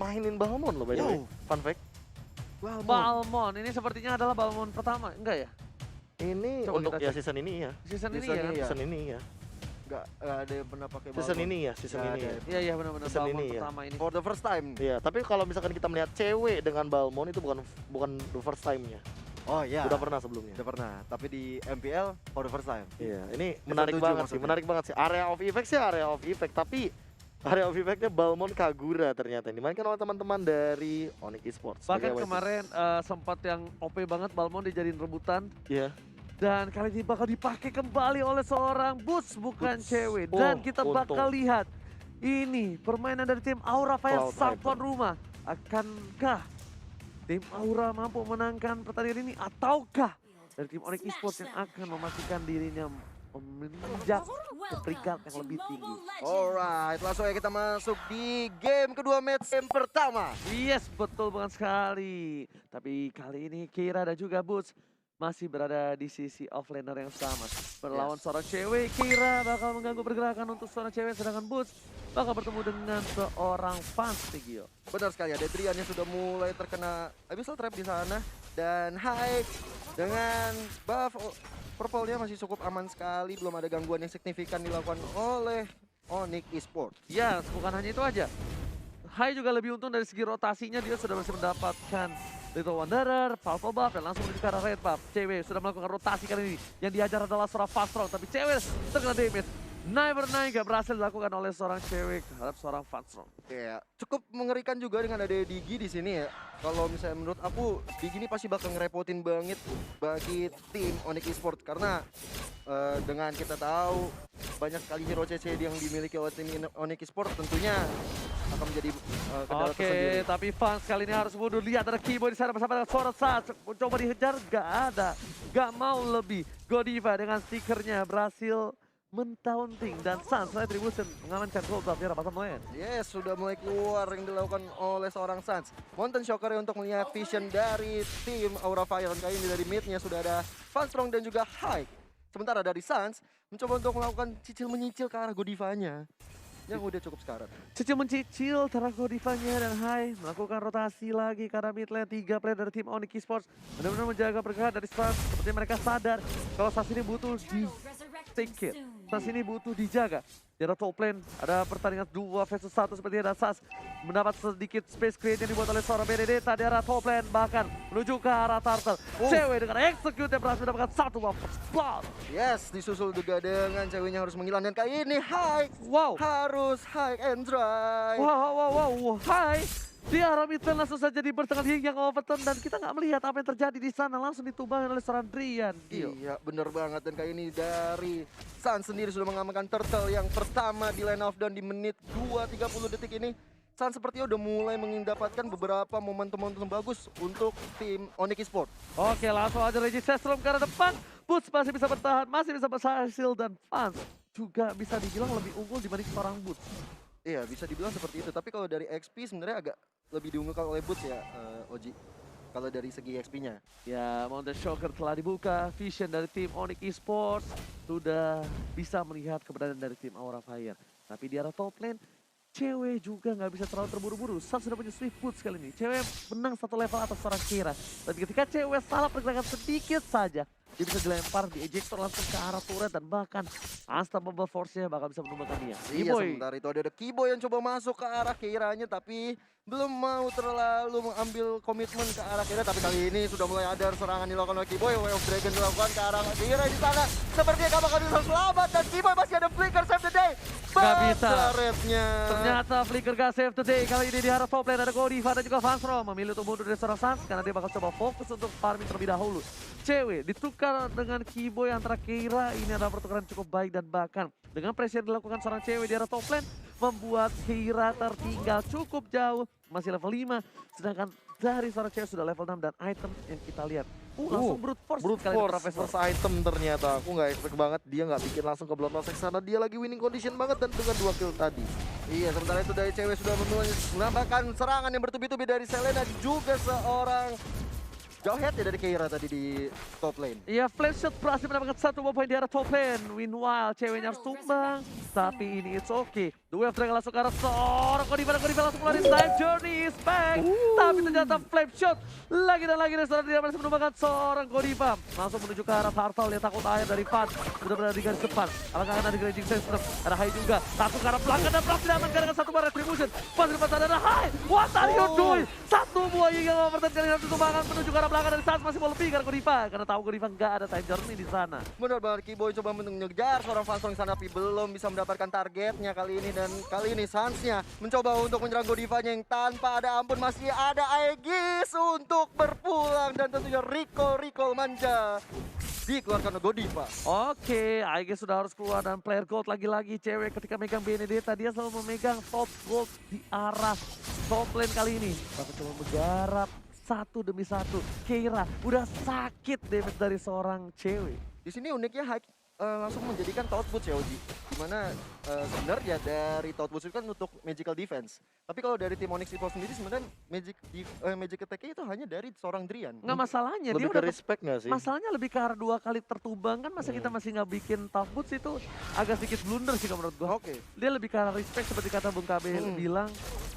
mainin Balmond loh by the way. Fun fact. Balmond, ini sepertinya adalah Balmond pertama, enggak ya? Ini Coba untuk kita ya cek. season ini ya. Season ini Season ya? ini ya. Season ini ya. Nggak ada yang pernah pakai Season Balmond. ini ya, season Nggak ini ada. ya. Iya benar-benar Season Balmond ini ya. pertama ini. For the first time. Iya, tapi kalau misalkan kita melihat cewek dengan Balmond itu bukan the first time-nya. Oh iya. Udah pernah sebelumnya. Udah pernah, tapi di MPL for the first time. Iya, ini menarik 7 banget sih, maksudnya. menarik banget sih. Area of effect sih area of effect, tapi area of effect-nya Balmond Kagura ternyata yang dimainkan oleh teman-teman dari Onyx Esports. Bahkan sebagai kemarin sempat yang OP banget Balmond dijadiin rebutan. Iya. Dan kali ini bakal dipakai kembali oleh seorang Boots, bukan Boots. cewek. Oh, Dan kita untung. bakal lihat ini permainan dari tim Aura Fire Cloud sang Hyper. tuan rumah. Akankah tim Aura mampu menangkan pertandingan ini ataukah dari tim Onyx Esports yang akan memastikan dirinya menginjak ke peringkat yang lebih tinggi? Alright, langsung aja kita masuk di game kedua match game pertama. Yes, betul banget sekali. Tapi kali ini Kira dan juga Boots masih berada di sisi offlaner yang sama. Berlawan seorang cewek, Kira bakal mengganggu pergerakan untuk seorang cewek, sedangkan Boots bakal bertemu dengan seorang fans Tigio. Benar sekali, ada Drian yang sudah mulai terkena abyssal trap di sana. Dan Hype dengan buff purple-nya masih cukup aman sekali. Belum ada gangguan yang signifikan dilakukan oleh Onyx Esports. Ya, bukan hanya itu aja. Hai juga lebih untung dari segi rotasinya, dia sudah berhasil mendapatkan Little Wanderer, Purple buff, dan langsung menuju ke arah Red buff. Cewek sudah melakukan rotasi kali ini. Yang diajar adalah seorang Fast Rock, tapi cewek terkena damage. Never gak berhasil dilakukan oleh seorang cewek terhadap seorang Fast Rock. Ya, cukup mengerikan juga dengan ada Digi di sini ya. Kalau misalnya menurut aku, Digi ini pasti bakal ngerepotin banget bagi tim Onyx Esports. Karena dengan kita tahu banyak sekali hero CC yang dimiliki oleh tim Onyx Esports, tentunya akan menjadi kendala tersendiri. Tapi fans kali ini harus mundur. Lihat ada Kibo di sana bersama dengan suara Sas. Coba dihajar, gak ada. Gak mau lebih. Godiva dengan stikernya berhasil mentaunting. Dan Sans Retribution mengamankan gold buff di arah bottom lane. Yes, sudah mulai keluar yang dilakukan oleh seorang Sans. Mountain Shocker untuk melihat vision dari tim Aura Fire. Kali ini dari midnya sudah ada Funstrong dan juga High. Sementara dari Sans mencoba untuk melakukan cicil-menyicil ke arah Godivanya. Yang udah cukup sekarat. Cicil mencicil terhadap Godivanya dan Hai melakukan rotasi lagi karena mid lane 3 player dari tim Onyx Esports benar-benar menjaga pergerakan dari Sans. Seperti mereka sadar kalau Sans ini butuh di take it. Sans ini butuh dijaga. Di arah top lane ada pertandingan 2 versus 1 seperti ada Sans mendapat sedikit space create yang dibuat oleh seorang Benedetta di arah top lane, bahkan menuju ke arah Turtle. Cewek dengan execute yang berhasil mendapatkan satu buff spot. Yes, disusul juga dengan ceweknya harus menghilang. Dan kali ini High harus high and dry. Wow. Hai. Di arah mid lane langsung saja dibertengah yang overturn dan kita nggak melihat apa yang terjadi di sana, langsung ditumbangin oleh seorang Drian. Iya, bener banget. Dan kali ini dari Sans sendiri sudah mengamankan Turtle yang pertama di line of down di menit 2:30 detik ini. Sans sepertinya udah mulai mendapatkan beberapa momentum-momentum bagus untuk tim Onyx Esports. Oke, langsung aja Registration ke arah depan. Boots masih bisa bertahan, masih bisa berhasil, dan Fans juga bisa dibilang lebih unggul dibanding seorang Boots. Iya, bisa dibilang seperti itu. Tapi kalau dari XP sebenarnya agak lebih diunggulkan oleh Boots ya, Oji. Kalau dari segi XP-nya. Ya, Mountain Shocker telah dibuka. Vision dari tim Onyx Esports sudah bisa melihat keberadaan dari tim Aura Fire. Tapi di arah top lane, cewek juga nggak bisa terlalu terburu-buru. Sans sudah punya Swift Boots kali ini. Cewek menang satu level atas seorang Kira. Tapi ketika cewek salah pergerakan sedikit saja, dia bisa dilempar di ejector langsung ke arah turret dan bahkan unstoppable force-nya bakal bisa menumbangkan dia. Iya, sebentar itu ada Kibo yang coba masuk ke arah Kiranya, tapi belum mau terlalu mengambil komitmen ke arah Kira. Tapi kali ini sudah mulai ada serangan dilakukan oleh Kibo. Way of Dragon dilakukan ke arah Kira di sana. Sepertinya gak bakal bisa selamat dan Kibo masih ada flicker save the day. Gak bisa. Ternyata Flicker gak save today. Kali ini di arah top lane ada Godiva dan juga Fansro memilih untuk mundur dari seorang Sans karena dia bakal coba fokus untuk farming terlebih dahulu. Cewek ditukar dengan Kiboy antara Kira. Ini adalah pertukaran cukup baik dan bahkan dengan pressure dilakukan seorang cewek di arah top lane membuat Kira tertinggal cukup jauh, masih level 5, sedangkan dari seorang cewek sudah level 6 dan item yang kita lihat langsung brute force first item ternyata. Aku nggak expect banget dia nggak bikin langsung ke Blood Lost karena dia lagi winning condition banget dan dengan 2 kill tadi. Iya, sementara itu dari cewek sudah menambahkan serangan yang bertubi-tubi dari Selena juga seorang jauh head ya dari Keira tadi di top lane. Iya, flash shot berhasil mendapatkan 1 poin di arah top lane. Meanwhile, ceweknya harus tumbang. Tapi ini it's okay. The Wave Dragon langsung ke arah seorang Godiva langsung keluarin Time Journey is back. Tapi ternyata flame shot. Lagi dan lagi restoran dia masih menumbangkan seorang Godiva. Langsung menuju ke arah Turtle, dia takut akhir dari Fans. Sudah berada di garis depan. Apakah akan ada Grinding Sensor? Ada Hai juga. Langsung ke arah belakang dan berhasil diamankan dengan 1 bar Retribution. Pas di depan sana ada Hai. What are you doing? 1 buah yang overturn kali ini tumbangkan menuju ke arah belakang dari Sans masih mau lebih karena Godiva. Karena tahu Godiva nggak ada Time Journey di sana. Benar banget, Kiboy coba mengejar seorang Fansong di sana tapi belum bisa mendapatkan targetnya kali ini. Dan kali ini Sansnya mencoba untuk menyerang Godivanya yang tanpa ada ampun. Masih ada Aegis untuk berpulang dan tentunya recall manja dikeluarkan oleh Godiva. Oke, Aegis sudah harus keluar dan player gold lagi-lagi cewek ketika megang Benedetta dia selalu memegang top gold di arah top lane kali ini. Tapi coba menggarap satu demi satu. Keira udah sakit damage dari seorang cewek. Di sini uniknya Haik langsung menjadikan Toad Boots ya Oji. Dimana sebenarnya dari Toad Boots itu kan untuk magical defense. Tapi kalau dari tim Onyx Esports sendiri sebenarnya magic attack-nya itu hanya dari seorang Drian. Nggak masalahnya, Lebih dia ke udah respect nggak sih? masalahnya lebih ke arah 2 kali tertumbang kan masa kita masih nggak bikin top boots itu agak sedikit blunder sih kalau menurut gua. Oke. Dia lebih ke arah respect seperti kata Bung KB bilang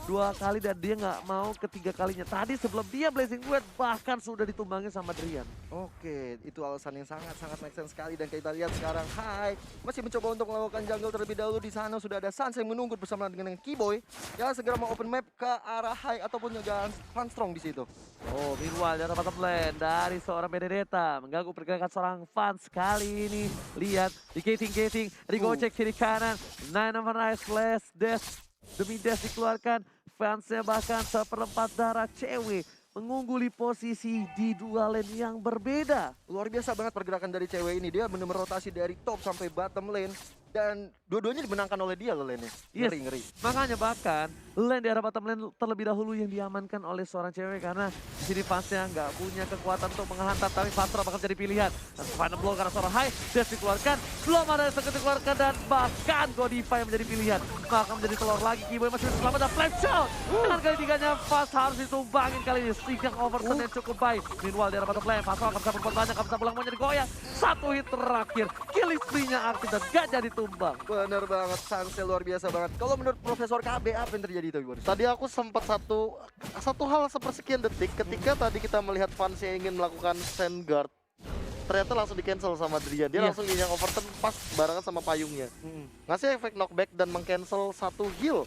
2 kali dan dia nggak mau ketiga kalinya. Tadi sebelum dia Blazing Word bahkan sudah ditumbangin sama Drian. Oke, itu alasan yang sangat make sense sekali dan kita lihat sekarang Hai masih mencoba untuk melakukan jungle terlebih dahulu. Di sana sudah ada Sans yang menunggu bersama dengan Kiboy yang segera mau open map ke arah Hai ataupun juga Fanstrong di situ. Oh, meanwhile dari bottom lane dari seorang Benedetta mengganggu pergerakan seorang fans kali ini. Lihat di gating, digocek kiri kanan. Nine of Nice flash dash demi dash dikeluarkan. Fansnya bahkan seperempat darah cewek mengungguli posisi di 2 lane yang berbeda. Luar biasa banget pergerakan dari cewek ini. Dia benar-benar rotasi dari top sampai bottom lane. Dan dua-duanya dimenangkan oleh dia loh lane-nya. Yes. Ngeri. Makanya bahkan lane di arah bottom lane terlebih dahulu yang diamankan oleh seorang cewek karena di sini fansnya nggak punya kekuatan untuk menghantam tapi Fastra bakal jadi pilihan. Dan final blow karena seorang Hai Dash dikeluarkan, belum ada yang dikeluarkan dan bahkan Godiva yang menjadi pilihan. Maka menjadi telur lagi, Kiboy masih bisa selamat dan flame shot. Dengan kali tiganya Fast harus ditumbangin kali ini. Sehingga overturn yang cukup baik. Meanwhile di arah bottom lane, Fast akan bisa berbuat banyak, akan bisa pulang mau jadi goyang. 1 hit terakhir, killing spree-nya aktif dan gak jadi tumbang. Bener banget, Sansnya luar biasa banget. Kalau menurut Profesor KB apa yang terjadi tadi Boris? Tadi aku sempat satu hal sepersekian detik ketika tadi kita melihat fans yang ingin melakukan stand guard. Ternyata langsung di cancel sama Drian. Dia langsung yang overturn pas barengan sama payungnya. Ngasih efek knockback dan meng-cancel 1 heal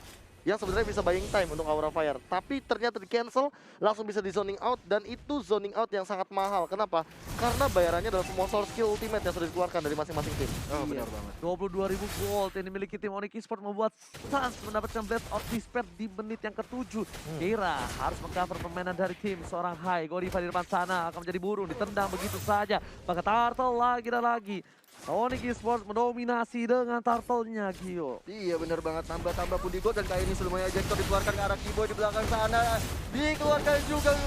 yang sebenarnya bisa buying time untuk Aura Fire. Tapi ternyata di cancel, langsung bisa di zoning out dan itu zoning out yang sangat mahal. Kenapa? Karena bayarannya adalah semua source skill ultimate yang sudah dikeluarkan dari masing-masing tim. Oh benar banget. 22.000 gold yang dimiliki tim Onyx Esports membuat Sans mendapatkan Blade of Despair di menit yang ke-7. Keira harus mengcover permainan dari tim seorang Hai. Godiva di depan sana akan menjadi burung, ditendang begitu saja. Maka Turtle lagi dan lagi. Onyx Esports mendominasi dengan turtle-nya, Gio. Iya bener banget, tambah pun di gold dan kali ini semuanya ejector dikeluarkan ke arah Kiboy di belakang sana. Dikeluarkan juga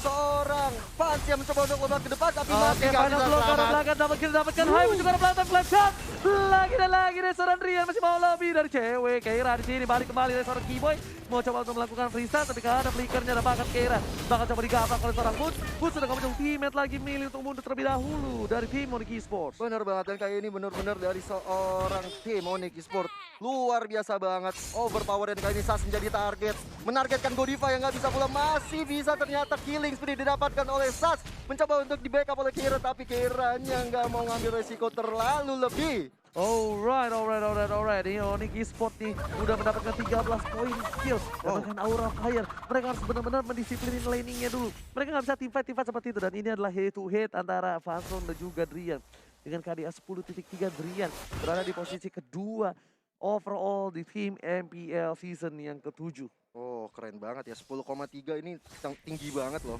seorang fans yang mencoba untuk lompat ke depan tapi masih Oke, nggak final bisa blow ke arah selamat. belakang, dapatkan Hai menuju ke arah belakang, flash shot. Lagi dan lagi dari seorang Drian masih mau lebih dari cewek. Keira di sini balik kembali dari seorang Kiboy. Mau coba untuk melakukan freestyle tapi gak ada flickernya dan bahkan Keira bakal coba digabak oleh seorang Boots. Boots sudah ngomong teammate lagi milih untuk mundur terlebih dahulu dari tim Onyx Esports. Bener banget, dan kayak ini bener-bener dari seorang tim Onyx Esports. Luar biasa banget, overpower dan kali ini Sas menjadi target. Menargetkan Godiva yang nggak bisa pula, masih bisa ternyata killing spree didapatkan oleh Sas. Mencoba untuk di backup oleh Keira tapi Keiranya nggak mau ngambil resiko terlalu lebih. Alright. Ini Onyx Esports nih udah mendapatkan 13 poin kill dan bahkan Aura Fire. Mereka harus benar-benar mendisiplinin laningnya dulu. Mereka nggak bisa team fight seperti itu dan ini adalah head to head antara Fanson dan juga Drian. Dengan KDA 10.3 Drian berada di posisi kedua overall di tim MPL season yang ke-7. Oh keren banget ya, 10,3 ini tinggi banget loh.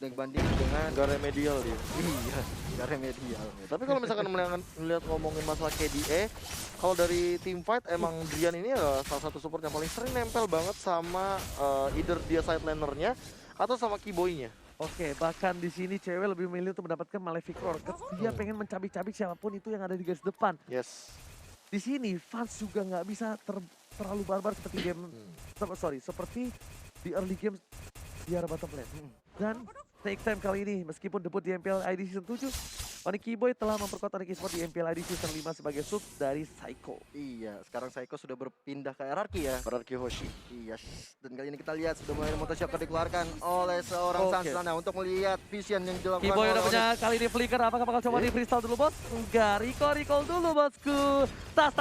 Dan bandingkan dengan Gak remedial dia. iya, gak remedial. Tapi kalau misalkan melihat ngomongin masalah KDA, kalau dari team fight emang Drian ini adalah salah satu support yang paling sering nempel banget sama either dia side lanernya atau sama Kiboy-nya. Oke, bahkan di sini cewek lebih memilih untuk mendapatkan Malefic Roar. Dia pengen mencabik-cabik siapapun itu yang ada di garis depan. Yes. Di sini fans juga nggak bisa terlalu barbar seperti game seperti di early game di arah bottom lane. Dan Take Time kali ini, meskipun debut di MPL ID Season 7, Onyx Keyboy telah memperkuat Onyx Esports di MPL ID Season 5 sebagai sub dari Psycho. Iya, sekarang Psycho sudah berpindah ke RRQ ya. Berarti Hoshi. Iya, dan kali ini kita lihat sudah mulai Motoshocker dikeluarkan oleh seorang Oke. Sansana untuk melihat vision yang dilakukan Keyboy oleh udah punya Onyx. kali ini flicker, apakah bakal coba di freestyle dulu bos? Enggak, recall dulu bosku. Tas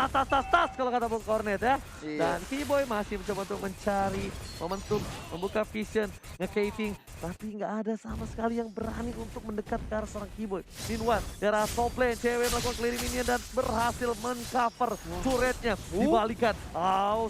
kalau kata Bung Cornet ya. Iya. Dan Keyboy masih mencoba untuk mencari momentum, membuka vision, nge-caving. Tapi nggak ada sama sekali yang berani untuk mendekat ke arah seorang Keyboy. Ninwan, dari arah top lane, cewek melakukan clearing minion dan berhasil men-cover turretnya. Dibalikan,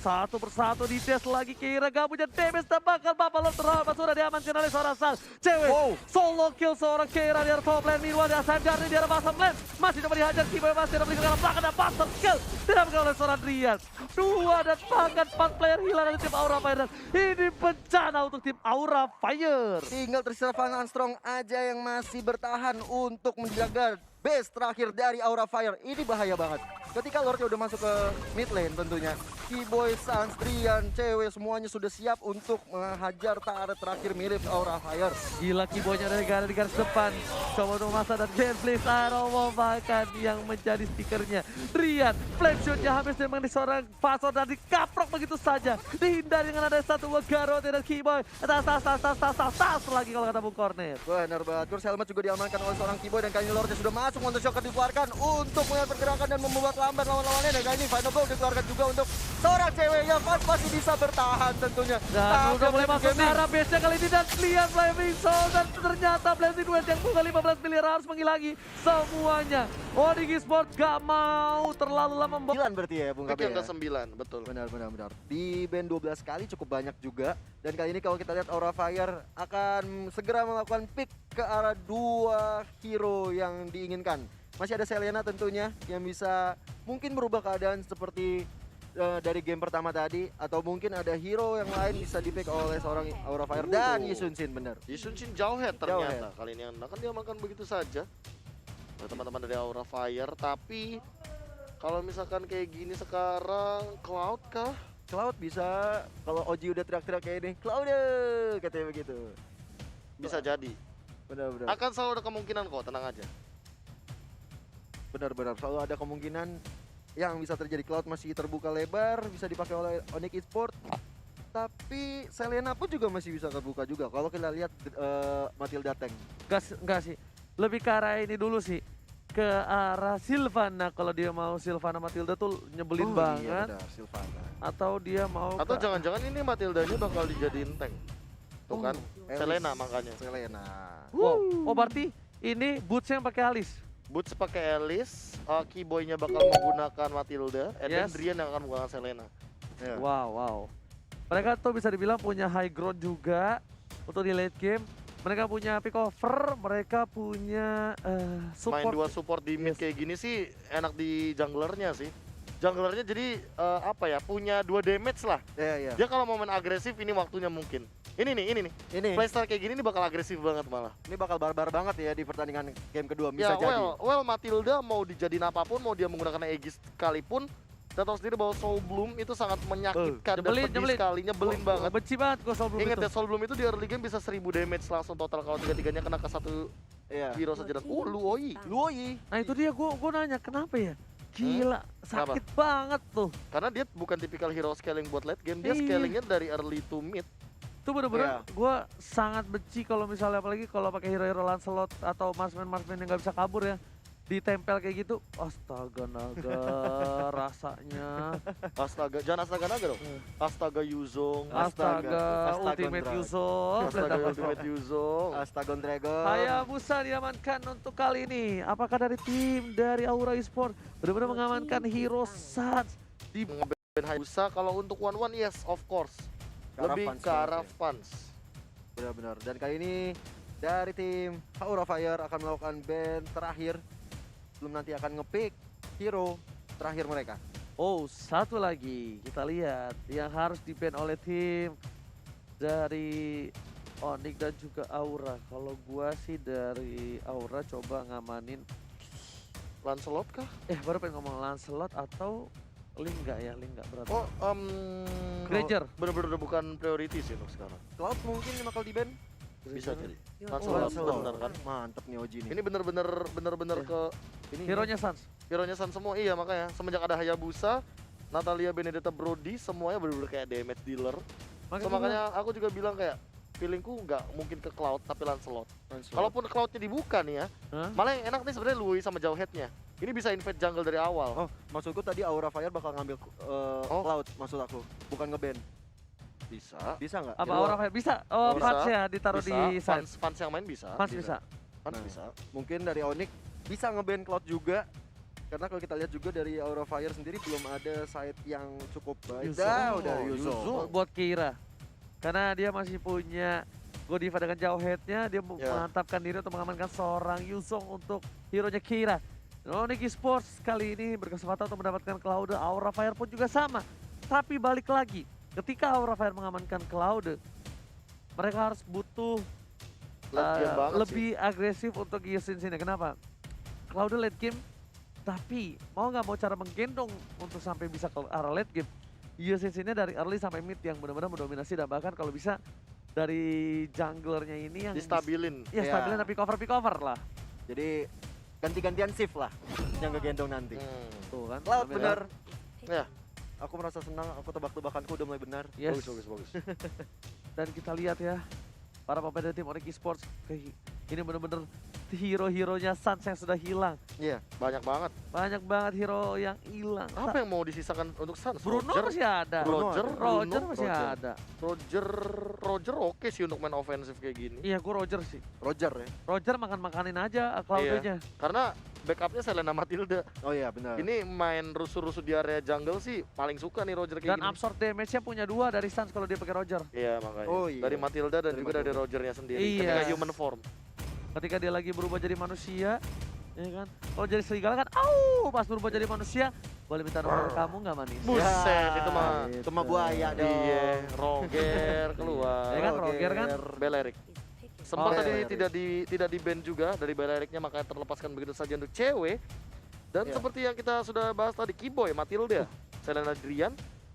satu persatu dites lagi, kira gak punya damage dan bakal Babalon terhadap sudah diamankan oleh seorang Sang. Cewek, solo kill seorang Kira di arah top lane, Ninwan dan Sam Jarni di arah bottom lane. Masih dapat dihajar, Keyboy masih dapat dikeluarkan belakang dan master kill. Didapatkan oleh seorang Drian. 2 dan bahkan 4 player hilang dari tim Aura Fire. Dan ini bencana untuk tim Aura Fire. Tinggal Tristan Van Armstrong aja yang masih bertahan untuk menjaga base terakhir dari Aura Fire. Ini bahaya banget. Ketika Lordnya udah masuk ke mid lane tentunya, Keyboy, Sans, Drian, cewek semuanya sudah siap untuk menghajar turret terakhir milik Aura Fire. Gila Keyboy-nya ada di garis depan. Coba untuk masa dan Gen Blaze Arrow bahkan yang menjadi stikernya. Drian, flash shot-nya habis memang di seorang Faso dan dikaprok begitu saja. Dihindari dengan ada satu Garot dan Keyboy. Tas lagi kalau kata Bung Cornet. Benar banget, Curse Helmet juga diamankan oleh seorang Keyboy dan kali ini Lordnya sudah masuk, Motoshocker dikeluarkan untuk melihat pergerakan dan membuat lambat lawan-lawannya. Dan kali ini Final Blow dikeluarkan juga untuk seorang cewek yang masih bisa bertahan tentunya. Dan udah mulai masuk ke gaming. arah base-nya kali ini dan lihat Flaming Soul dan ternyata Blazing West yang buka 15 miliar harus menghilangi semuanya. Onyx Esports gak mau terlalu lama membawa. 9 berarti ya Bung Pick Kabe yang ya? ke-9, betul. Benar. Di band 12 kali cukup banyak juga. Dan kali ini kalau kita lihat Aura Fire akan segera melakukan pick ke arah 2 hero yang diinginkan. Masih ada Selena tentunya yang bisa mungkin berubah keadaan seperti dari game pertama tadi, atau mungkin ada hero yang lain bisa di-pick oleh seorang Aura Fire dan Yisun Shin, bener. Yisun Shin jauh head Jauh ternyata. Kali ini akan dia makan begitu saja. Oleh teman-teman dari Aura Fire, tapi kalau misalkan kayak gini sekarang Cloud kah? Cloud bisa, kalau Oji udah teriak-teriak kayak ini, Cloud katanya begitu. Bisa jadi. Benar. Akan selalu ada kemungkinan kok, tenang aja. Benar, selalu ada kemungkinan yang bisa terjadi. Cloud masih terbuka lebar, bisa dipakai oleh Onyx Esports. Tapi Selena pun juga masih bisa terbuka juga. Kalau kita lihat Matilda Tank. Enggak sih. Lebih ke arah ini dulu sih. Ke arah Sylvana. Kalau dia mau Sylvana Matilda tuh nyebelin Iya banget. benar, Sylvana. Atau dia mau Atau jangan-jangan ini Matildanya bakal dijadiin tank. Tuh kan, Selena makanya. Selena. Wow. Oh berarti ini boots yang pakai alis. Boots pakai Alice, Keyboy-nya bakal menggunakan Matilda, and then Yes. Drian yang akan menggunakan Selena. Ya. Wow. Mereka tuh bisa dibilang punya high ground juga untuk di late game. Mereka punya pick over, mereka punya Main support. dua support di mid kayak gini sih enak di junglernya sih. Junglernya jadi punya 2 damage lah. Iya. Dia kalau mau main agresif ini waktunya mungkin. Ini nih. Ini Playstyle kayak gini nih bakal agresif banget malah. bakal barbar banget ya di pertandingan game kedua, bisa Ya jadi. well Matilda mau dijadiin apapun, mau dia menggunakan Aegis sekalipun, kita tahu sendiri bahwa Soul Bloom itu sangat menyakitkan dan pedih sekali, nyebelin banget. Benci banget gue soal belum Ingat itu. ya, Soul Bloom itu di early game bisa 1000 damage langsung total kalau 3-3-nya kena ke satu Iya. hero saja. Dan Luoi. Nah itu dia gue nanya kenapa ya? Gila, sakit banget tuh. Karena dia bukan tipikal hero scaling buat late game, dia Iya. scalingnya dari early to mid. Itu bener-bener gue sangat benci kalau misalnya apalagi kalau pakai hero-hero Lancelot atau marksman yang nggak bisa kabur ya. Ditempel kayak gitu, astaga naga rasanya. Astaga, jangan astaga naga dong. Astaga Yuzong. Astaga, Astaga Ultimate Dragon. Yuzong. Astaga Ultimate Yuzong. Astagon Dragon. Hayabusa diamankan untuk kali ini. Apakah dari tim dari Aura Esports benar-benar mengamankan hero Sats di Nge-ban Hayabusa, kalau untuk 1-1 yes of course. Ke arah Lebih fans ke arah banget fans. Benar. Dan kali ini dari tim Aura Fire akan melakukan ban terakhir. Belum nanti akan ngepick hero terakhir mereka. Oh, satu lagi kita lihat yang harus di-ban oleh tim dari Onyx dan juga Aura. Kalau gua sih dari Aura coba ngamanin Lancelot kah? baru pengen ngomong Lancelot atau Lingga ya, Lingga berarti. Oh, Granger. bener-bener udah bukan priority sih untuk sekarang. Cloud mungkin yang bakal di ban. Bisa jadi. Ya, Lancelot, Lancelot. bener kan? Mantep nih Oji nih. Ini bener-bener Iya. ke ini Hero-nya Suns. hero-nya Sun semua. Iya makanya semenjak ada Hayabusa, Natalia Benedetta Brody semuanya bener-bener kayak damage dealer. Makanya aku juga bilang kayak feelingku nggak mungkin ke Cloud tapi Lancelot. Kalaupun Cloudnya dibuka nih ya, Hah? malah yang enak nih sebenarnya Louis sama Jawhead-nya. Ini bisa invade jungle dari awal. Oh, maksudku tadi Aura Fire bakal ngambil Cloud maksud aku, bukan ngeband. Bisa. Bisa nggak? Apa Di luar. Aura Fire? Bisa. Oh, Bisa. fans ya ditaruh Bisa. di side. Fans yang main bisa. Fans Bisa. bisa. Fans Nah. bisa. Mungkin dari Onyx bisa ngeband Cloud juga. Karena kalau kita lihat juga dari Aura Fire sendiri belum ada side yang cukup baik. Yuzo. Dah, udah Yuzo. Yuzo. Buat Kira. Karena dia masih punya Godiva dengan jauh headnya, dia Ya. mengantapkan diri untuk mengamankan seorang Yuzong untuk hero-nya Kira. Onyx Esports kali ini berkesempatan untuk mendapatkan Cloud. Aura Fire pun juga sama. Tapi balik lagi, ketika Aura Fire mengamankan Cloud, mereka harus butuh Late game banget sih. lebih agresif untuk Yosin sini. Kenapa? Cloud late game, tapi mau nggak mau cara menggendong untuk sampai bisa ke arah late game. Yosin sini dari early sampai mid yang benar-benar mendominasi dan bahkan kalau bisa dari junglernya ini yang Distabilin. ya Iya. stabilin tapi cover lah. Jadi ganti-gantian shift lah yang kegendong nanti. Tuh kan. Cloud Ambil- bener. Ya. Aku merasa senang, aku tebak-tebakanku udah mulai benar. Yes. Bagus. Dan kita lihat ya, para pemain dari tim Onyx Esports ini benar-benar hero-heronya Suns yang sudah hilang. Iya. Banyak banget. Banyak banget hero yang hilang. Apa yang mau disisakan untuk Suns? Bruno Roger? masih ada. Roger, Roger Bruno, masih ada. Roger oke sih untuk main ofensif kayak gini. Iya, gue Roger sih. Roger ya. Roger makan-makanin aja Cloud-nya. Karena backupnya Selena Matilda. Oh iya benar. Ini main rusuh-rusuh di area jungle sih paling suka nih Roger kayak Dan gini. absorb damage-nya punya 2 dari Suns kalau dia pakai Roger. Iya makanya. Oh, iya. Dari Matilda dan Dari juga dari Matilda. Rogernya sendiri. Iya. Ketika human form. Ketika dia lagi berubah jadi manusia, ya kan? Kalau jadi serigala kan, au, pas berubah jadi manusia, boleh minta nomor kamu nggak manis? Buset, itu mah. Itu mah buaya dong. Iya, Roger keluar. Ya kan, Roger kan? Belerik. Sempat Oh, tadi Belerik. tidak di ban juga dari Beleriknya makanya terlepaskan begitu saja untuk cewek. Dan Iya. seperti yang kita sudah bahas tadi, Keyboy, Matilda, Selena Adrian,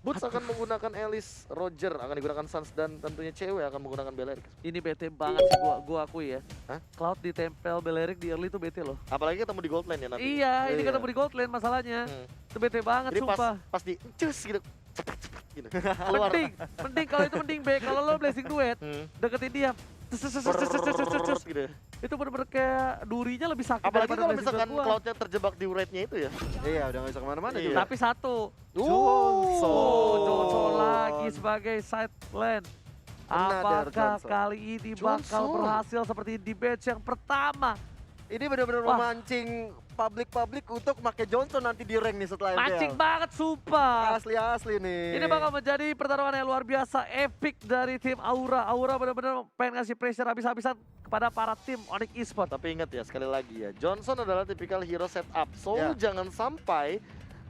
Boots akan menggunakan Alice, Roger akan digunakan Suns dan tentunya cewek akan menggunakan Belerik. Ini bete banget sih gua akui ya. Hah? Cloud ditempel Belerik di early itu bete loh. Apalagi ketemu di Gold Lane ya nanti. Iya, ini Iya. ketemu di Gold Lane masalahnya. Hmm. Itu bete banget Jadi sumpah. pas di cus gitu, cepet gitu. Keluar. Mending kalau itu mending baik. Kalau lo blessing duet, Hmm. deketin dia. Brrrr gitu. Itu bener-bener kayak durinya lebih sakit Apalagi daripada kalau blessing misalkan duet gua. Cloudnya terjebak di rate-nya itu ya. Iya, udah nggak bisa kemana-mana Iya. juga. Tapi satu, Johnson. Johnson lagi sebagai side lane. Another Apakah Johnson. kali ini bakal Johnson. berhasil seperti di batch yang pertama? Ini benar-benar Wah. memancing publik untuk pakai Johnson nanti di rank nih setelah Mancing MPL. banget sumpah. Asli nih. Ini bakal menjadi pertarungan yang luar biasa, epic dari tim Aura. Aura benar-benar pengen ngasih pressure habis-habisan kepada para tim Onyx Esports. Tapi ingat ya, sekali lagi ya, Johnson adalah tipikal hero setup. So Ya. jangan sampai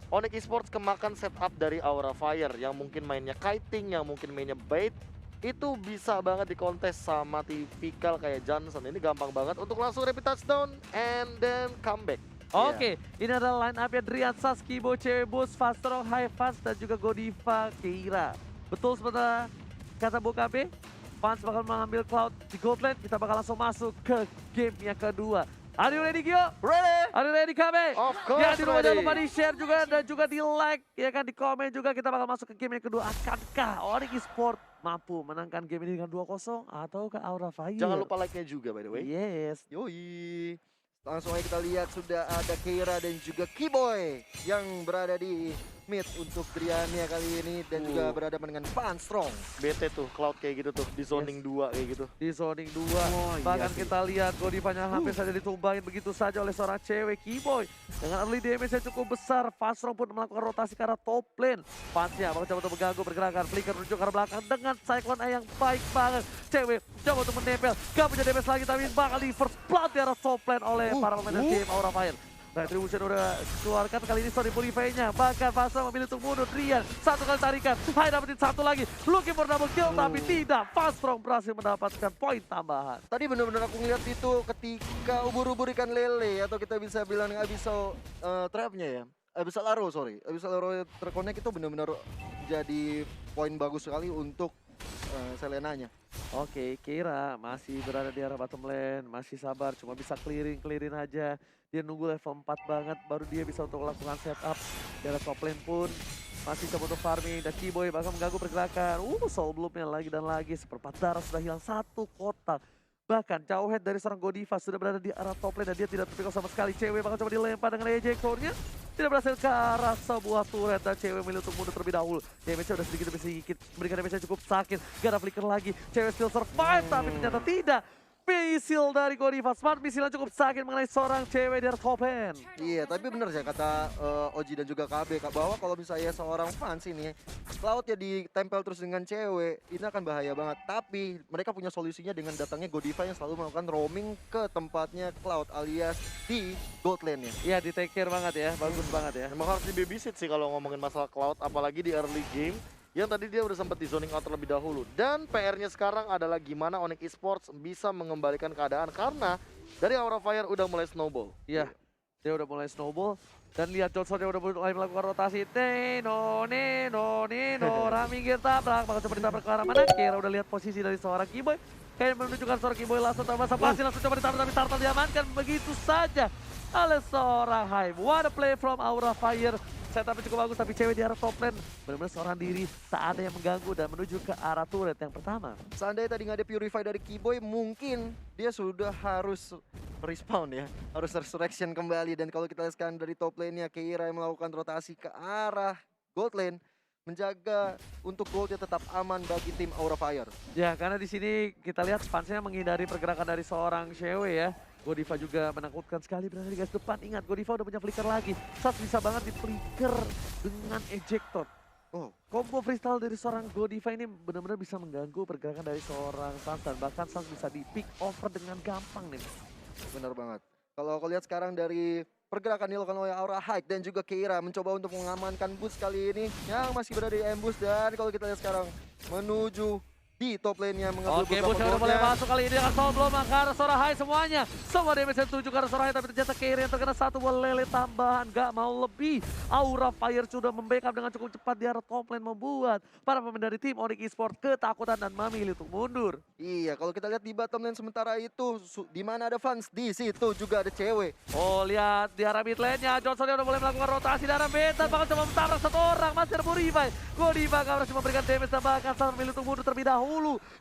Onyx Esports kemakan setup dari Aura Fire yang mungkin mainnya kiting, yang mungkin mainnya bait. Itu bisa banget dikontes sama tipikal kayak Johnson. Ini gampang banget untuk langsung rapid touchdown and then comeback. Oke, ini adalah line up-nya Drian, Saski, Cewek Bus, Fastrong, High Fans, dan juga Godiva, Keira. Betul seperti kata Bokabe, Fans bakal mengambil Cloud di Gold Lane, kita bakal langsung masuk ke game yang kedua. Are you ready, Gio? Ready? Are you ready, Kabe? Of course Ya, di rumah jangan ready. lupa di-share juga dan juga di-like, ya kan, di komen juga. Kita bakal masuk ke game yang kedua. Akankah Onyx Esports mampu menangkan game ini dengan 2-0 atau ke Aura Fire? Jangan lupa like-nya juga by the way. Yes. Yoi. Langsung aja kita lihat sudah ada Keira dan juga Keyboy yang berada di mid untuk Driania kali ini dan juga berada dengan Pan Strong. BT tuh, Cloud kayak gitu tuh, di zoning 2 kayak gitu. Di zoning 2. Oh, iya Bahkan sih. kita lihat Godivanya hampir saja ditumbangin begitu saja oleh seorang cewek Keyboy. Dengan early damage yang cukup besar, Fastron pun melakukan rotasi ke arah top lane. Fansnya bakal coba untuk mengganggu pergerakan. Flicker menuju ke arah belakang dengan Cyclone A yang baik banget. Cewek coba untuk menempel, gak punya damage lagi tapi bakal di first blood di arah top lane oleh para pemain dari tim Aura Fire. Retribution udah keluarkan kali ini Sony Pulify-nya. Bahkan Fastron memilih untuk mundur. Drian satu kali tarikan. Hai dapetin satu lagi. Looking for double kill tapi tidak. Fastron berhasil mendapatkan poin tambahan. Tadi benar-benar aku ngeliat itu ketika ubur-ubur ikan lele atau kita bisa bilang abyssal trapnya ya. Abyssal arrow sorry. Abyssal arrow terkonek itu benar-benar jadi poin bagus sekali untuk Selenanya. Oke, Keira masih berada di arah bottom lane, masih sabar, cuma bisa clearing aja. Dia nunggu level 4 banget, baru dia bisa untuk melakukan setup. Di arah top lane pun masih coba untuk farming, dan Keyboy bahkan mengganggu pergerakan. Soul Bloom-nya lagi dan lagi, seperempat darah sudah hilang satu kotak. Bahkan jauh head dari seorang Godiva sudah berada di arah top lane dan dia tidak terpikir sama sekali. Cewek bahkan coba dilempar dengan ejector-nya. Tidak berhasil ke arah sebuah turret dan cewek memilih untuk mundur terlebih dahulu. Damage-nya udah sedikit demi sedikit, memberikan damage-nya cukup sakit. Gak ada flicker lagi, cewek still survive tapi ternyata tidak. Misil dari Godiva, smart misilnya cukup sakit mengenai seorang cewek di top lane. Iya, tapi bener sih kata Oji dan juga KB bahwa kalau misalnya seorang fans ini Cloud ya ditempel terus dengan cewek, ini akan bahaya banget. Tapi mereka punya solusinya dengan datangnya Godiva yang selalu melakukan roaming ke tempatnya Cloud alias di gold lane-nya. Iya, di take care banget ya, bagus banget ya. Emang harus di babysit sih kalau ngomongin masalah Cloud, apalagi di early game. Yang tadi dia udah sempat di zoning out terlebih dahulu. Dan PR-nya sekarang adalah gimana Onyx Esports bisa mengembalikan keadaan. Karena dari Aura Fire udah mulai snowball. Iya, dia udah mulai snowball. Dan lihat Johnson dia udah mulai melakukan rotasi. Neno, Rami kita tabrak. Bakal coba ditabrak ke arah mana? Kira udah lihat posisi dari seorang Keyboy. Kayak menunjukkan seorang Keyboy langsung tambah pasti langsung coba ditabrak. Tapi Turtle diamankan begitu saja oleh seorang Hive. What a play from Aura Fire. Setupnya cukup bagus tapi cewek di arah top lane benar-benar seorang diri tak ada yang mengganggu dan menuju ke arah turret yang pertama. Seandainya tadi nggak ada Purify dari Keyboy, mungkin dia sudah harus respawn ya. Harus resurrection kembali. Dan kalau kita lihat sekarang dari top lane-nya, Keira yang melakukan rotasi ke arah gold lane. Menjaga untuk goldnya tetap aman bagi tim Aura Fire. Ya, karena di sini kita lihat fansnya menghindari pergerakan dari seorang cewek ya. Godiva juga menakutkan sekali berada di garis depan. Ingat, Godiva udah punya flicker lagi. Sas bisa banget di flicker dengan ejector. Combo freestyle dari seorang Godiva ini benar-benar bisa mengganggu pergerakan dari seorang Sans. Dan bahkan Sans bisa di pick over dengan gampang nih. Benar banget. Kalau aku lihat sekarang dari pergerakan dilakukan oleh Aura Hike dan juga Keira mencoba untuk mengamankan boost kali ini yang masih berada di ambush. Dan kalau kita lihat sekarang menuju di top lane-nya mengambil Oke, Bus udah mulai masuk kali ini dengan Soul Blow ke arah Sora High semuanya. Semua damage yang tuju ke arah Sora High tapi ternyata Keira yang terkena satu buah lele tambahan. Gak mau lebih. Aura Fire sudah membackup dengan cukup cepat di arah top lane membuat para pemain dari tim Onyx Esports ketakutan dan memilih untuk mundur. Iya, kalau kita lihat di bottom lane sementara itu di mana ada fans, di situ juga ada cewek. Oh, lihat di arah mid lane-nya Johnson udah mulai melakukan rotasi di arah beta, bahkan coba mentabrak satu orang. Masih ada Purify. Godiva gak berhasil memberikan damage dan bahkan Sans memilih untuk mundur terlebih dahulu.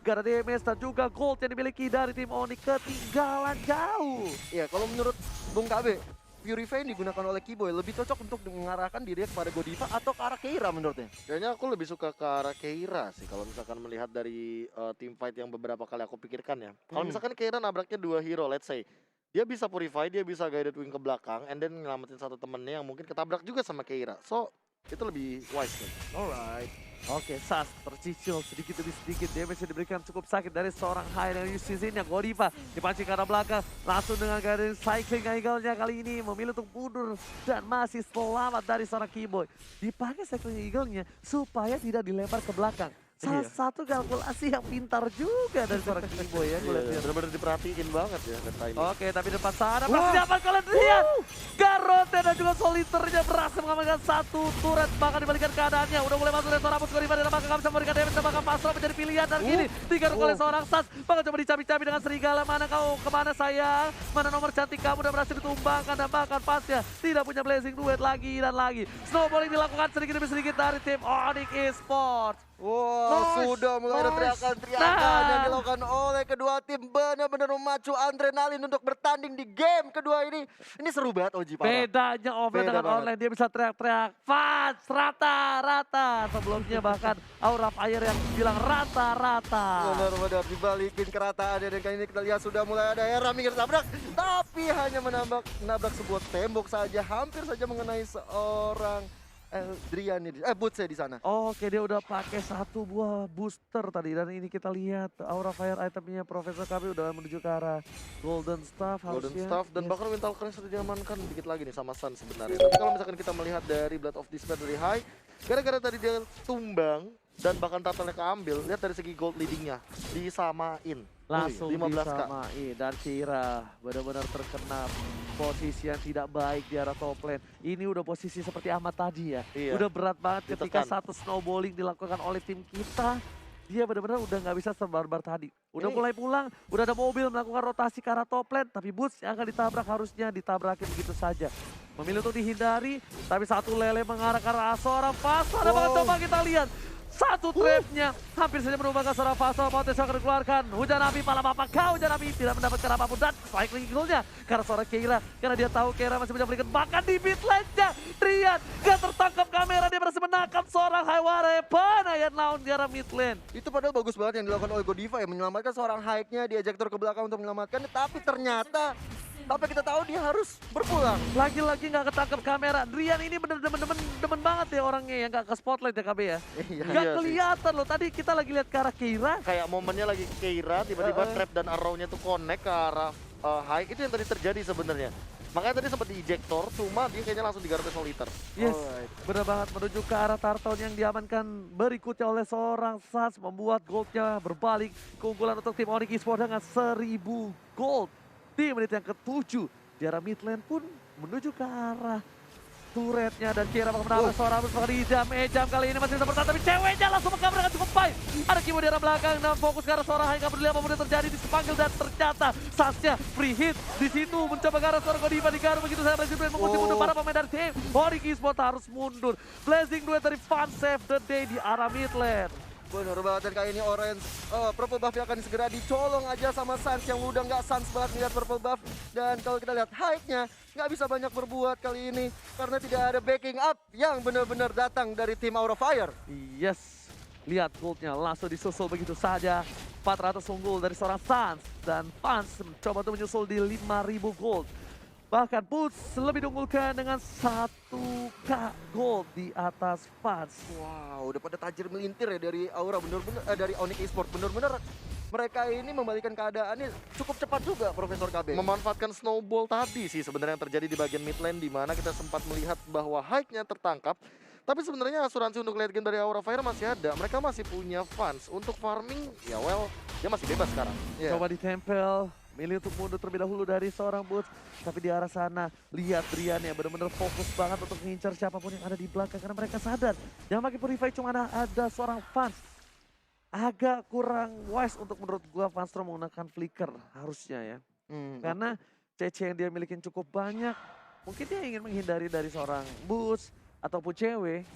Gak ada damage dan juga gold yang dimiliki dari tim Onyx ketinggalan jauh. Iya, kalau menurut Bung KB, Purify yang digunakan oleh Keyboy lebih cocok untuk mengarahkan dirinya kepada Godiva atau ke arah Keira menurutnya? Kayaknya aku lebih suka ke arah Keira sih kalau misalkan melihat dari team fight yang beberapa kali aku pikirkan ya. Kalau misalkan Keira nabraknya dua hero, let's say dia bisa Purify, dia bisa guided wing ke belakang and then nyelamatin satu temennya yang mungkin ketabrak juga sama Keira. So, itu lebih wise nih. Alright. Oke, Sas tercicil sedikit demi sedikit. Damage yang diberikan cukup sakit dari seorang High dan Yusinnya. Godiva dipancing ke arah belakang. Langsung dengan garis cycling eagle-nya kali ini memilih untuk mundur. Dan masih selamat dari seorang Keyboy. Dipakai cycling eagle-nya supaya tidak dilempar ke belakang. Salah satu kalkulasi yang pintar juga dari seorang Keyboy ya. Bener-bener diperhatiin banget ya data ini. Oke, tapi depan sana pasti dapat kalian lihat. Garrote dan juga Soliternya berhasil mengamankan satu turret. Bahkan dibalikan keadaannya. Udah mulai masuk dari seorang Bus Godiva. Dan bahkan bisa memberikan damage. Dan bahkan Pasro menjadi pilihan. Dan gini, digaruk oleh seorang Sans. Bahkan coba dicabi-cabi dengan Serigala. Mana kau, kemana sayang? Mana nomor cantik kamu udah berhasil ditumbangkan. Dan bahkan pasnya tidak punya blazing duet lagi dan lagi. Snowballing dilakukan sedikit demi sedikit dari tim Onyx Esports. Wow, sudah mulai ada teriakan-teriakan yang dilakukan oleh kedua tim. Benar-benar memacu adrenalin untuk bertanding di game kedua ini. Ini seru banget Oji, parah. Bedanya offline dengan online, dia bisa teriak-teriak fans rata-rata. Sebelumnya bahkan Aura Fire yang bilang rata-rata. Benar-benar dibalikin kerataan dan kali ini kita lihat sudah mulai ada era minggir tabrak. Tapi hanya menabrak sebuah tembok saja. Hampir saja mengenai seorang Drian ini, Boots ya di sana. Oke, dia udah pakai satu buah booster tadi dan ini kita lihat Aura Fire itemnya Profesor KB udah menuju ke arah Golden Staff Golden harusnya. Staff dan bahkan Mental Crunch sudah diamankan dikit lagi nih sama Sun sebenarnya. Tapi kalau misalkan kita melihat dari Blood of Despair dari High, gara-gara tadi dia tumbang dan bahkan turtle-nya keambil, lihat dari segi gold leadingnya disamain. Langsung 15K. disamain dan Kira benar-benar terkena posisi yang tidak baik di arah top lane. Ini udah posisi seperti Ahmad tadi ya. Iya. Udah berat banget ketika Ditekan. satu snowballing dilakukan oleh tim kita. dia benar-benar udah nggak bisa sebarbar tadi. Udah Ini- mulai pulang, udah ada mobil melakukan rotasi ke arah top lane, tapi Boots yang akan ditabrak harusnya ditabrakin begitu saja. Memilih untuk dihindari, tapi satu lele mengarah ke arah seorang Fasa. Ada banget, coba kita lihat. Satu trapnya hampir saja merupakan seorang Fasa. Mountain akan dikeluarkan. Hujan api malah apakah hujan api tidak mendapatkan apapun. Dan strike lagi goalnya karena seorang Keira. Karena dia tahu Keira masih bisa berikan. Bahkan di mid lane-nya Trian gak tertangkap kamera. Dia berhasil menangkap seorang Hayware. Panayan lawan di arah mid lane. Itu padahal bagus banget yang dilakukan oleh Godiva ya, menyelamatkan seorang Hike-nya, di ejector ke belakang untuk menyelamatkannya, tapi ternyata tanpa kita tahu dia harus berpulang. Lagi-lagi gak ketangkap kamera. Drian ini bener-bener demen banget ya orangnya yang gak ke spotlight ya KB ya. Iya. Gak Iya sih. kelihatan loh. Tadi kita lagi lihat ke arah Keira. Kayak momennya lagi Keira, tiba-tiba trap dan arrow-nya tuh connect ke arah high. Itu yang tadi terjadi sebenarnya. Makanya tadi sempat di ejector, cuma dia kayaknya langsung digaruk ke soliter. Yes, Alright. benar banget menuju ke arah Tarton yang diamankan berikutnya oleh seorang Sans, membuat goldnya berbalik. Keunggulan untuk tim Onyx Esports dengan 1000 gold di menit yang ke-7. Di arah mid lane pun menuju ke arah turretnya dan Kira bakal menabrak seorang Bus bakal dijam kali ini masih bisa bertahan, tapi ceweknya langsung mengkabarkan cukup baik. Ada Kimo di arah belakang dan fokus ke arah seorang Hai, nggak peduli apapun yang terjadi, dipanggil dan ternyata Sansnya free hit di situ mencoba ke arah seorang Godiva digaruk begitu saya Blazing Duet mengusir mundur para pemain dari tim Onyx Esports harus mundur. Blazing Duet dari Fun Save the Day di arah mid lane. Bener banget, dan kali ini Orange purple buff akan segera dicolong aja sama Sans yang udah nggak Sans banget melihat purple buff. Dan kalau kita lihat Hype-nya nggak bisa banyak berbuat kali ini karena tidak ada backing up yang benar-benar datang dari tim Aura Fire. Yes, lihat goldnya langsung disusul begitu saja. 400 unggul dari seorang Sans dan Fans mencoba untuk menyusul di 5000 gold. Bahkan Boots lebih diunggulkan dengan 1k gold di atas Fans. Wow, udah pada tajir melintir ya dari Aura, bener-bener dari Onyx Esports, bener-bener mereka ini membalikan keadaannya cukup cepat juga, Profesor KB. Memanfaatkan snowball tadi sih sebenarnya yang terjadi di bagian mid lane, di mana kita sempat melihat bahwa hike-nya tertangkap. Tapi sebenarnya asuransi untuk late game dari Aura Fire masih ada. Mereka masih punya funds untuk farming. Ya well, dia masih bebas sekarang. Iya. Coba ditempel, milih untuk mundur terlebih dahulu dari seorang Boots. Tapi di arah sana, lihat Rian ya benar-benar fokus banget untuk mengincar siapapun yang ada di belakang. Karena mereka sadar, yang pakai Purify cuma ada seorang Fans. Agak kurang wise untuk menurut gua Fanstrom menggunakan flicker harusnya ya. Karena CC yang dia milikin cukup banyak. Mungkin dia ingin menghindari dari seorang Boots ataupun cewek.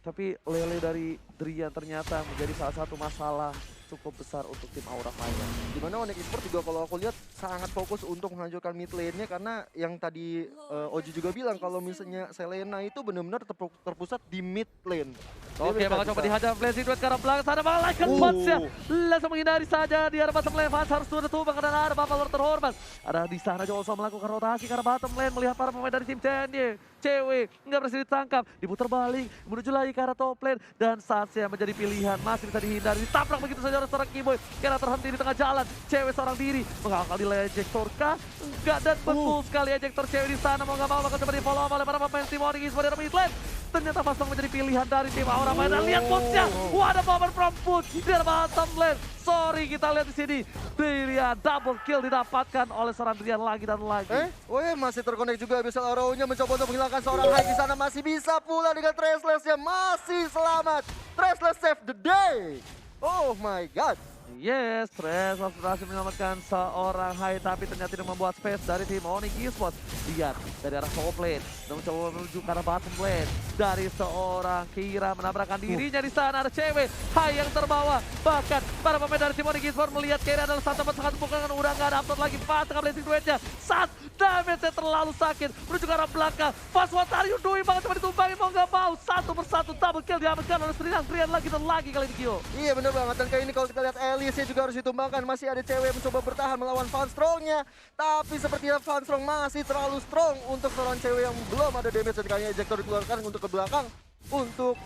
Tapi lele dari Drian ternyata menjadi salah satu masalah cukup besar untuk tim Aura Fire. Dimana Onyx Esports juga kalau aku lihat sangat fokus untuk menghancurkan mid lane-nya, karena yang tadi Oji juga bilang kalau misalnya Selena itu benar-benar terpusat di mid lane. Oke, bakal coba dihajar Blazing Duet ke arah belakang sana, bakal like Fans ya. Langsung menghindari saja di arah bottom lane. Fans harus turun tuh karena ada Bapak terhormat. Ada di sana Jolso melakukan rotasi ke arah bottom lane, melihat para pemain dari tim TNY. Cewek nggak berhasil ditangkap, diputar balik, menuju lagi ke arah top lane. Dan Sansya menjadi pilihan, masih bisa dihindari, ditabrak begitu saja oleh seorang Keyboy. Kira terhenti di tengah jalan, cewek seorang diri, mengakal di ejector kah? Enggak, dan betul sekali ejector cewek di sana, mau nggak mau bakal coba di follow up oleh para pemain tim Onyx Esports dari mid lane. Ternyata Fastong menjadi pilihan dari tim Aura Fire. Dan lihat Boots-nya, wah ada power from Boots di arah bottom lane. Sorry, kita lihat di sini, Drian double kill didapatkan oleh seorang Drian lagi dan lagi. Masih terkonek juga, bisa Arrow-nya mencoba untuk menghilangkan seorang Hike di sana, masih bisa pula dengan Trashless-nya, masih selamat. Trashless save the day. Oh my god. Yes, Tres berhasil menyelamatkan seorang Hai, tapi ternyata tidak membuat space dari tim Onyx Esports. Lihat dari arah top lane dan mencoba menuju ke arah bottom lane. Dari seorang Kira menabrakkan dirinya di sana, ada cewek Hai yang terbawa. Bahkan para pemain dari tim Onyx Esports melihat Kira adalah satu sangat bukan, udah nggak ada upload lagi. Pas tengah Blazing Duetnya, saat damage-nya terlalu sakit menuju ke arah belakang. Pas what are you doing, banget coba ditumbangin, mau nggak mau. Satu persatu double kill diamankan oleh Drian lagi dan lagi kali ini Kyo. Iya bener banget, dan kali ini kalau kita lihat Elise juga harus ditumbangkan. Masih ada cewek mencoba bertahan melawan Fanstrong-nya, tapi sepertinya Fanstrong masih terlalu strong untuk seorang cewek yang belum ada damage, dan kayaknya ejector dikeluarkan untuk ke belakang untuk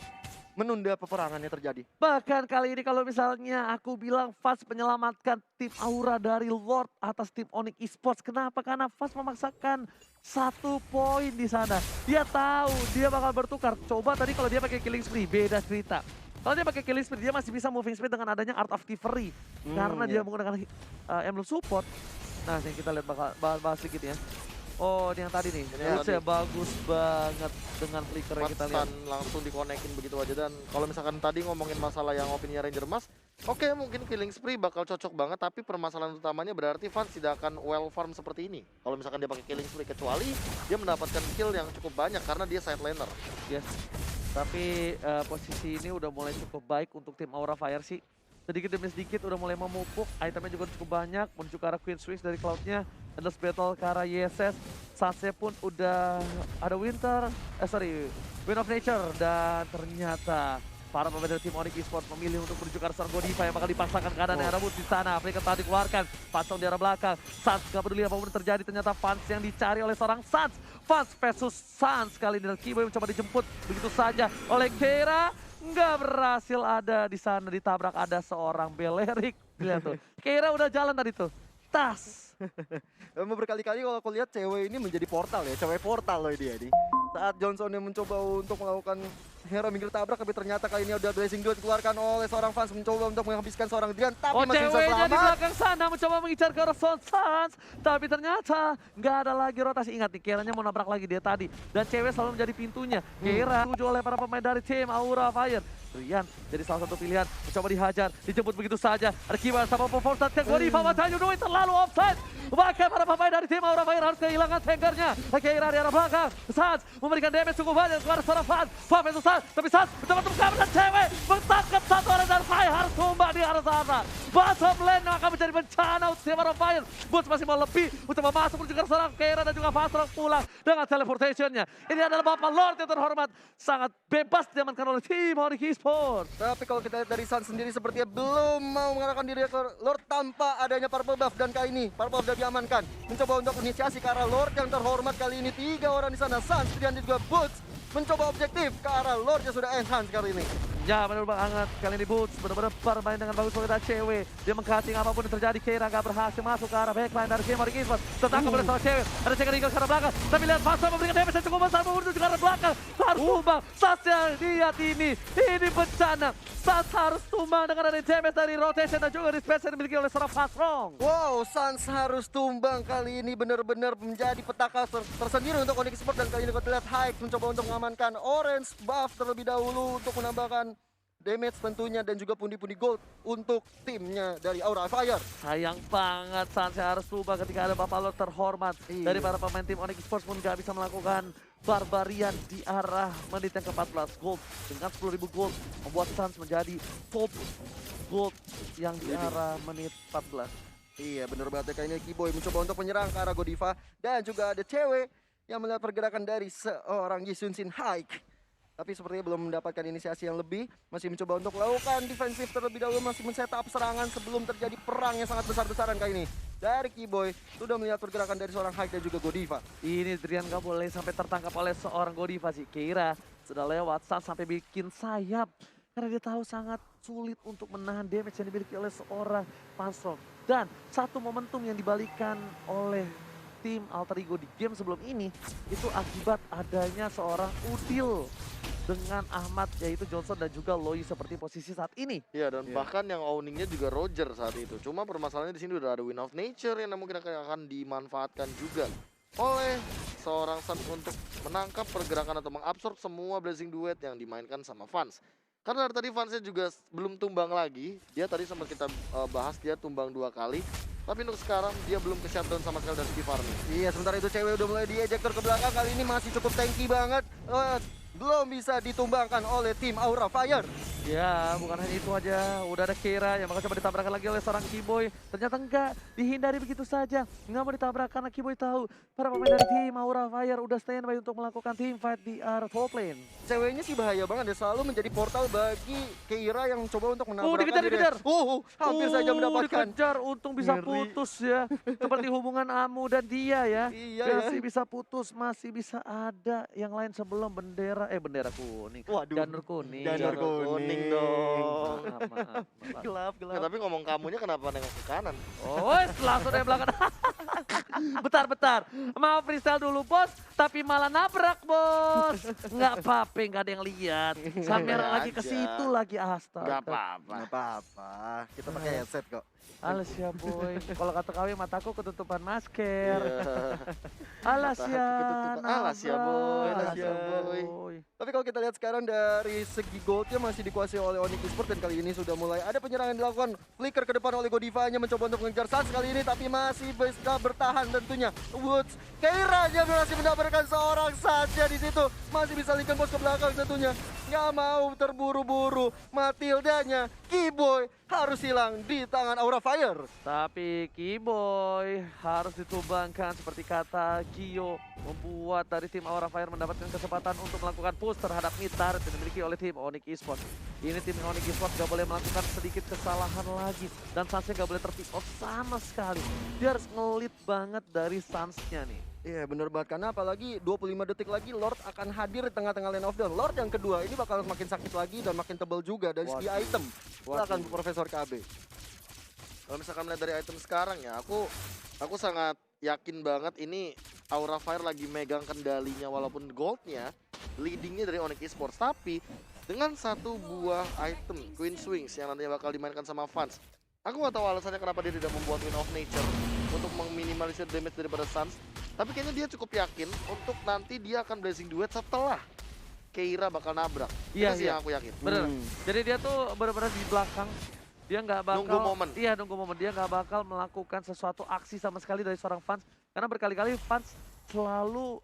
menunda peperangannya terjadi. Bahkan kali ini kalau misalnya aku bilang Fast menyelamatkan tim Aura dari Lord atas tim Onyx Esports. Kenapa? Karena Fast memaksakan 1 poin di sana. Dia tahu dia bakal bertukar. Coba tadi kalau dia pakai killing spree, beda cerita. Kalau dia pakai killing spree, dia masih bisa moving speed dengan adanya Art of Thievery. Karena dia menggunakan emblem support. Nah, yang kita lihat bakal bahas sedikit ya. Oh, ini yang tadi nih. Menurut bagus banget dengan flicker yang kita lihat. Stun langsung dikonekin begitu aja. Dan kalau misalkan tadi ngomongin masalah yang opini Ranger Mas, Oke, mungkin killing spree bakal cocok banget, tapi permasalahan utamanya berarti Vans tidak akan well farm seperti ini. Kalau misalkan dia pakai killing spree, kecuali dia mendapatkan kill yang cukup banyak karena dia side laner. Yes. Tapi posisi ini udah mulai cukup baik untuk tim Aura Fire sih. Sedikit demi sedikit udah mulai memupuk, itemnya juga cukup banyak, menuju ke arah Queen Switch dari Cloud-nya. Endless Battle ke arah YSS, Sansnya pun udah ada Wind of Nature, dan ternyata para pemain dari tim Onyx Esports memilih untuk menuju ke arah seorang Godiva yang bakal dipaksakan ke arah Rebut di sana. Mereka tadi dikeluarkan, Pasong di arah belakang. Sans gak peduli apapun yang terjadi, ternyata Vans yang dicari oleh seorang Sans. Vans versus Sans kali ini, dan Kiboy mencoba dijemput begitu saja oleh Keira. Nggak berhasil ada di sana, ditabrak ada seorang Belerik. Lihat tuh, Keira udah jalan tadi tuh. Tas. Emang berkali-kali kalau aku lihat cewek ini menjadi portal ya, cewek portal loh dia nih. Saat Johnson yang mencoba untuk melakukan hero minggir tabrak, tapi ternyata kali ini udah blessing duel dikeluarkan oleh seorang Vans mencoba untuk menghabiskan seorang Drian, tapi masih bisa Ceweknya di selamat. belakang sana mencoba mengincar ke arah Sans, tapi ternyata nggak ada lagi rotasi. Ingat nih, Keiranya mau nabrak lagi dia tadi, dan cewek selalu menjadi pintunya. Keira dituju oleh para pemain dari tim Aura Fire. Drian jadi salah satu pilihan, mencoba dihajar, dijemput begitu saja. Ada Kibar sama performance dan Godiva, What you doing, terlalu offside. Bahkan para pemain dari tim Aura Fire harus kehilangan tankernya. Keira di arah belakang, Sans memberikan damage cukup banyak kepada seorang Vans. Vans itu Sans, tapi Sans mencoba untuk kabur, dan cewek menangkap satu orang dan Fire harus tumbang di arah sana. Bottom lane akan menjadi bencana untuk tim Aura Fire. Boots masih mau lebih untuk masuk menuju ke seorang Keira, dan juga Vans pulang dengan teleportationnya. Ini adalah Bapak Lord yang terhormat, sangat bebas diamankan oleh tim Onyx Esports. Tapi kalau kita lihat dari Sun sendiri sepertinya belum mau mengarahkan diri ke Lord tanpa adanya purple buff, dan kali ini purple buff sudah diamankan. Mencoba untuk inisiasi ke arah Lord yang terhormat kali ini, 3 orang di sana. Sun dan juga Boots mencoba objektif ke arah Lord yang sudah enhance kali ini. Ya benar banget, kali ini Boots benar-benar bermain dengan bagus oleh cewek. Dia mengcutting apapun yang terjadi, Keira gak berhasil masuk ke arah backline dari tim Onyx Esports. Tertangkap oleh seorang cewek, ada cek Eagle ke arah belakang. Tapi lihat Fasa memberikan damage yang cukup besar menuju ke arah belakang. Harus tumbang, Sasha lihat ini bencana. Sans harus tumbang dengan ada damage dari rotation dan juga dispense yang dimiliki oleh seorang Fasrong. Wow, Sans harus tumbang kali ini, benar-benar menjadi petaka tersendiri untuk Onyx Esports. Dan kali ini kita lihat Hike mencoba untuk mengamankan orange buff terlebih dahulu untuk menambahkan damage tentunya, dan juga pundi-pundi gold untuk timnya dari Aura Fire. Sayang banget Sans harus tumbang ketika ada Bapak Lord terhormat. Iya. Dari para pemain tim Onyx Esports pun gak bisa melakukan barbarian di arah menit yang ke-14. Gold dengan 10.000 gold membuat Sans menjadi top gold yang di arah menit 14. Iya, benar banget. Kali ini Kiboy mencoba untuk menyerang ke arah Godiva, dan juga ada cewek yang melihat pergerakan dari seorang Yisun Shin Hike. Tapi sepertinya belum mendapatkan inisiasi yang lebih, masih mencoba untuk melakukan defensif terlebih dahulu, masih men-setup serangan sebelum terjadi perang yang sangat besar-besaran kali ini. Dari Kiboy sudah melihat pergerakan dari seorang Hike dan juga Godiva. Ini Drian gak boleh sampai tertangkap oleh seorang Godiva sih. Keira sudah lewat, Sans sampai bikin sayap. Karena dia tahu sangat sulit untuk menahan damage yang dimiliki oleh seorang Pasron. Dan satu momentum yang dibalikan oleh tim Alter Ego di game sebelum ini, itu akibat adanya seorang Udil dengan Ahmad, yaitu Johnson dan juga Loi seperti posisi saat ini. Iya, dan bahkan yang owningnya juga Roger saat itu. Cuma permasalahannya di sini udah ada Wind of Nature yang mungkin akan dimanfaatkan juga oleh seorang Sun untuk menangkap pergerakan atau mengabsorb semua Blazing Duet yang dimainkan sama Vans. Karena dari tadi Vansnya juga belum tumbang lagi. Dia tadi sempat kita bahas dia tumbang 2 kali. Tapi untuk sekarang dia belum ke shutdown sama sekali dari Farming. Iya, sementara itu cewek udah mulai diejector ke belakang, kali ini masih cukup tanky banget. Belum bisa ditumbangkan oleh tim Aura Fire. Ya, bukan hanya itu aja. Udah ada Keira yang bakal coba ditabrakkan lagi oleh seorang Kiboy. Ternyata enggak, dihindari begitu saja. Enggak mau ditabrak karena Kiboy tahu para pemain dari tim Aura Fire udah standby untuk melakukan team fight di arah top lane. Ceweknya sih bahaya banget, dia selalu menjadi portal bagi Keira yang mencoba untuk menabrakkan dikejar. hampir saja mendapatkan. Dikejar, untung bisa Ngeri. putus ya. Seperti hubungan Amu dan dia ya. Iya Masih bisa putus, masih bisa ada yang lain sebelum bendera kuning. Waduh. Janur kuning. Janur kuning dong. Maaf. Gelap, Ya, tapi ngomong kamunya kenapa nengok ke kanan? Oh, langsung dari belakang. Bentar. Mau freestyle dulu bos, tapi malah nabrak bos. Nggak apa-apa, nggak ada yang lihat. Kamera lagi ke aja. situ lagi, astaga. Gak apa-apa. Nggak apa-apa, kita pakai headset kok. Alas ya boy, kalau kata kami mataku ketutupan masker. Iya. Alas Mata ya, hati ketutupan. Alas ya, boy. Alas Alas ya ya, boy. Tapi kalau kita lihat sekarang dari segi goldnya masih dikuasai oleh Onyx Esports dan kali ini sudah mulai ada penyerangan dilakukan. Flicker ke depan oleh Godiva-nya mencoba untuk mengejar Sans kali ini tapi masih bisa bertahan tentunya. Woods Keiranya berhasil mendapatkan seorang saja di situ. Masih bisa linkkan bos ke belakang tentunya. Nggak mau terburu-buru. Matildanya Keyboy harus hilang di tangan Aura Fire. Tapi Keyboy harus ditumbangkan seperti kata Gio, membuat dari tim Aura Fire mendapatkan kesempatan untuk melakukan push terhadap mid turret yang dimiliki oleh tim Onyx Esports. Ini tim Onyx Esports gak boleh melakukan sedikit kesalahan lagi dan Sunsnya gak boleh terpick off sama sekali. Dia harus ngelit banget dari Sunsnya nih. Iya bener banget, karena apalagi 25 detik lagi Lord akan hadir di tengah-tengah lane of down. Lord yang kedua ini bakal makin sakit lagi dan makin tebal juga dari segi Waduh. item. Silakan Profesor KB. Kalau misalkan melihat dari item sekarang ya, aku sangat yakin banget ini Aura Fire lagi megang kendalinya walaupun goldnya leadingnya dari Onyx Esports, tapi dengan satu buah item Queen Swings yang nantinya bakal dimainkan sama fans. Aku nggak tahu alasannya kenapa dia tidak membuat Wind of Nature untuk meminimalisir damage daripada Suns, tapi kayaknya dia cukup yakin untuk nanti dia akan Blazing Duet setelah Keira bakal nabrak. Iya, Itu sih iya. yang aku yakin. Bener. Jadi dia tuh benar-benar di belakang. Dia nggak bakal Nunggu momen. Iya, nunggu momen. Dia nggak bakal melakukan sesuatu aksi sama sekali dari seorang fans karena berkali-kali fans selalu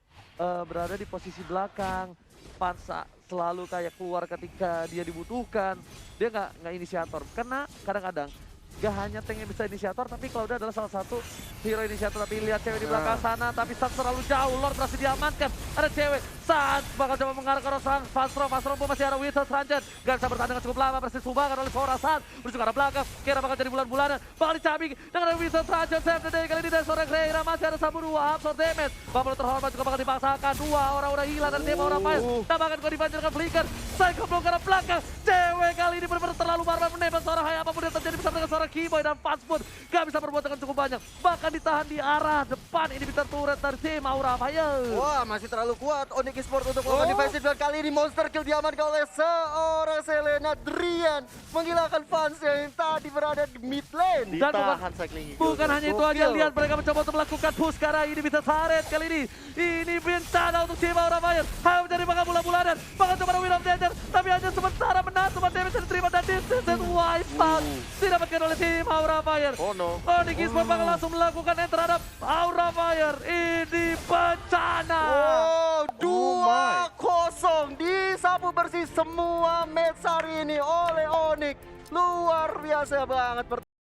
berada di posisi belakang. Fans selalu kayak keluar ketika dia dibutuhkan. Dia nggak inisiator. Karena kadang-kadang gak hanya tank yang bisa inisiator, tapi Cloud adalah salah satu hero inisiator. Tapi lihat cewek di belakang sana, tapi Sans terlalu jauh. Lord berhasil diamankan. Ada cewek, Sans bakal coba mengarah ke Rosan. Fastro pun masih ada Wizard Ranger. Gak bisa bertahan dengan cukup lama, berhasil sumbangan oleh seorang Sans. Menuju ke arah belakang, Keira bakal jadi bulan-bulanan. Bakal dicabik dengan ada Wizard Ranger. Save the day kali ini dari seorang Keira. Masih ada Sabu 2, absorb damage. Bubble terhormat juga bakal dipaksakan. Dua orang udah hilang dari tim orang main. Tambahkan kau dibanjir dengan Flicker. Psycho blow ke arah belakang. Cewek kali ini benar-benar terlalu barbar menembak seorang Hai. Apapun yang terjadi bersama dengan seorang Keyboy dan Fans pun gak bisa berbuat dengan cukup banyak. Bahkan ditahan di arah depan ini bisa turret dari tim Aura Fire. Wah, masih terlalu kuat Onyx Esports untuk melakukan defensive dan kali ini monster kill diamankan oleh seorang Selena Drian menghilangkan fans yang tadi berada di mid lane. Dan Ditahan cycling Eagle. bukan hanya itu aja, Gokil. lihat mereka mencoba untuk melakukan push karena ini bisa turret kali ini. Ini bencana untuk tim Aura Fire. Hai menjadi bakal bulan-bulanan. Bakal coba Wheel of Danger, tapi hanya sementara benar cuma damage yang diterima dan distance and wipe out. Didapatkan oleh tim Aura Fire. Oh no. Onyx Esports bakal langsung melakukan end terhadap Aura Fire. Ini bencana. Oh, my. 2-0 disapu bersih semua match hari ini oleh Onyx. Luar biasa banget pertandingan.